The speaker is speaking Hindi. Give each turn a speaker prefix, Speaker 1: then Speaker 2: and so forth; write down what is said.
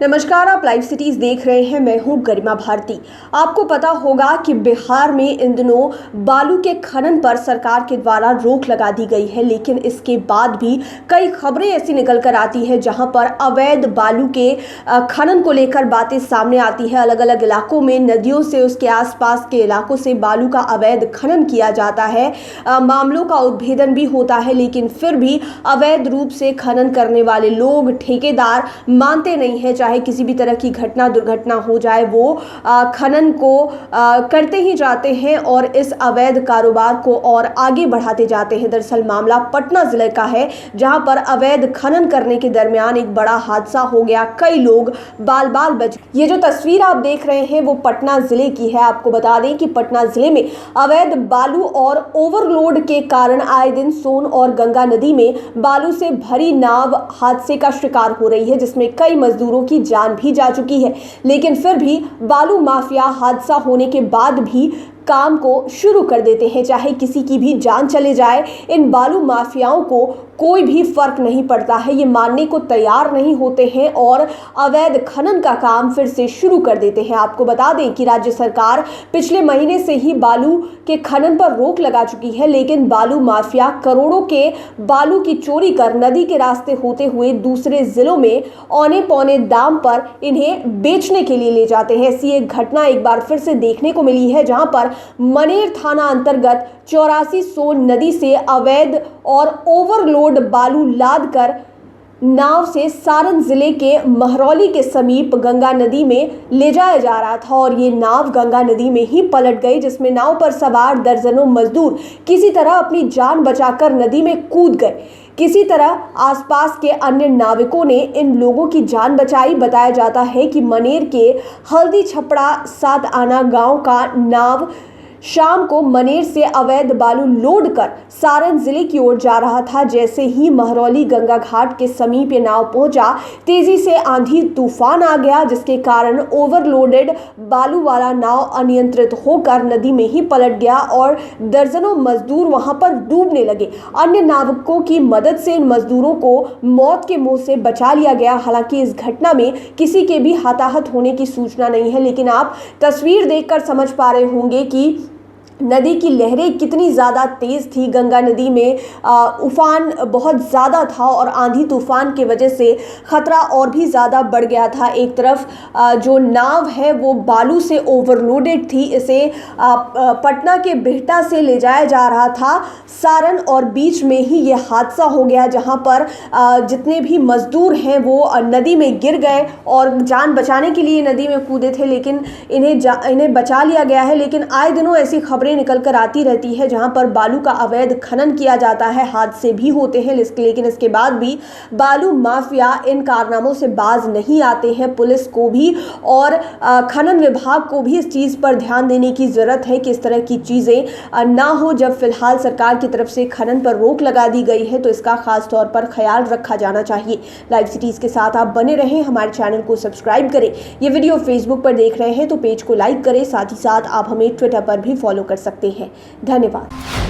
Speaker 1: नमस्कार, आप लाइव सिटीज देख रहे हैं। मैं हूं गरिमा भारती। आपको पता होगा कि बिहार में इन दिनों बालू के खनन पर सरकार के द्वारा रोक लगा दी गई है, लेकिन इसके बाद भी कई खबरें ऐसी निकल कर आती है जहां पर अवैध बालू के खनन को लेकर बातें सामने आती है। अलग अलग इलाकों में नदियों से, उसके आसपास के इलाकों से बालू का अवैध खनन किया जाता है। मामलों का उद्भेदन भी होता है, लेकिन फिर भी अवैध रूप से खनन करने वाले लोग, ठेकेदार मानते नहीं है। चाहे किसी भी तरह की घटना दुर्घटना हो जाए, वो खनन को करते ही जाते हैं और इस अवैध कारोबार को और आगे बढ़ाते जाते हैं। दरअसल मामला पटना जिले का है, जहां पर अवैध खनन करने के दरमियान एक बड़ा हादसा हो गया। कई लोग बाल बाल बच गए। ये जो तस्वीर आप देख रहे हैं वो पटना जिले की है। आपको बता दें कि पटना जिले में अवैध बालू और ओवरलोड के कारण आए दिन सोन और गंगा नदी में बालू से भरी नाव हादसे का शिकार हो रही है, जिसमें कई मजदूरों की जान भी जा चुकी है। लेकिन फिर भी बालू माफिया हादसा होने के बाद भी काम को शुरू कर देते हैं। चाहे किसी की भी जान चले जाए, इन बालू माफियाओं को कोई भी फर्क नहीं पड़ता है। ये मानने को तैयार नहीं होते हैं और अवैध खनन का काम फिर से शुरू कर देते हैं। आपको बता दें कि राज्य सरकार पिछले महीने से ही बालू के खनन पर रोक लगा चुकी है, लेकिन बालू माफिया करोड़ों के बालू की चोरी कर नदी के रास्ते होते हुए दूसरे जिलों में औने पौने दाम पर इन्हें बेचने के लिए ले जाते हैं। ऐसी एक घटना एक बार फिर से देखने को मिली है, जहां पर मनेर थाना अंतर्गत 84 सोन नदी से अवैध और ओवरलोड बालू लाद कर नाव से सारण जिले के महरौली के समीप गंगा नदी में ले जाया जा रहा था और ये नाव गंगा नदी में ही पलट गई, जिसमें नाव पर सवार दर्जनों मजदूर किसी तरह अपनी जान बचाकर नदी में कूद गए। किसी तरह आसपास के अन्य नाविकों ने इन लोगों की जान बचाई। बताया जाता है कि मनेर के हल्दी छपड़ा 7 आना गांव का नाव शाम को मनेर से अवैध बालू लोड कर सारण जिले की ओर जा रहा था। जैसे ही महरौली गंगा घाट के समीप ये नाव पहुंचा, तेजी से आंधी तूफान आ गया, जिसके कारण ओवरलोडेड बालू वाला नाव अनियंत्रित होकर नदी में ही पलट गया और दर्जनों मजदूर वहां पर डूबने लगे। अन्य नाविकों की मदद से इन मजदूरों को मौत के मुंह से बचा लिया गया। हालांकि इस घटना में किसी के भी हताहत होने की सूचना नहीं है, लेकिन आप तस्वीर देखकर समझ पा रहे होंगे कि नदी की लहरें कितनी ज़्यादा तेज़ थी। गंगा नदी में उफान बहुत ज़्यादा था और आंधी तूफान की वजह से ख़तरा और भी ज़्यादा बढ़ गया था। एक तरफ जो नाव है वो बालू से ओवरलोडेड थी, इसे पटना के बिहटा से ले जाया जा रहा था सारण, और बीच में ही ये हादसा हो गया, जहां पर जितने भी मजदूर हैं वो नदी में गिर गए और जान बचाने के लिए नदी में कूदे थे, लेकिन इन्हें बचा लिया गया है। लेकिन आए दिनों ऐसी खबरें निकल कर आती रहती है जहां पर बालू का अवैध खनन किया जाता है, हादसे भी होते हैं, लेकिन इसके बाद भी बालू माफिया इन कारनामों से बाज नहीं आते हैं। पुलिस को भी और खनन विभाग को भी इस चीज़ पर ध्यान देने की ज़रूरत है कि इस तरह की चीज़ें ना हो। जब फिलहाल सरकार की तरफ से खनन पर रोक लगा दी गई है तो इसका खास तौर पर ख्याल रखा जाना चाहिए। लाइव सिटीज़ के साथ आप बने रहें, हमारे चैनल को सब्सक्राइब करें। ये वीडियो फेसबुक पर देख रहे हैं तो पेज को लाइक करें, साथ ही साथ आप हमें ट्विटर पर भी फॉलो कर सकते हैं। धन्यवाद।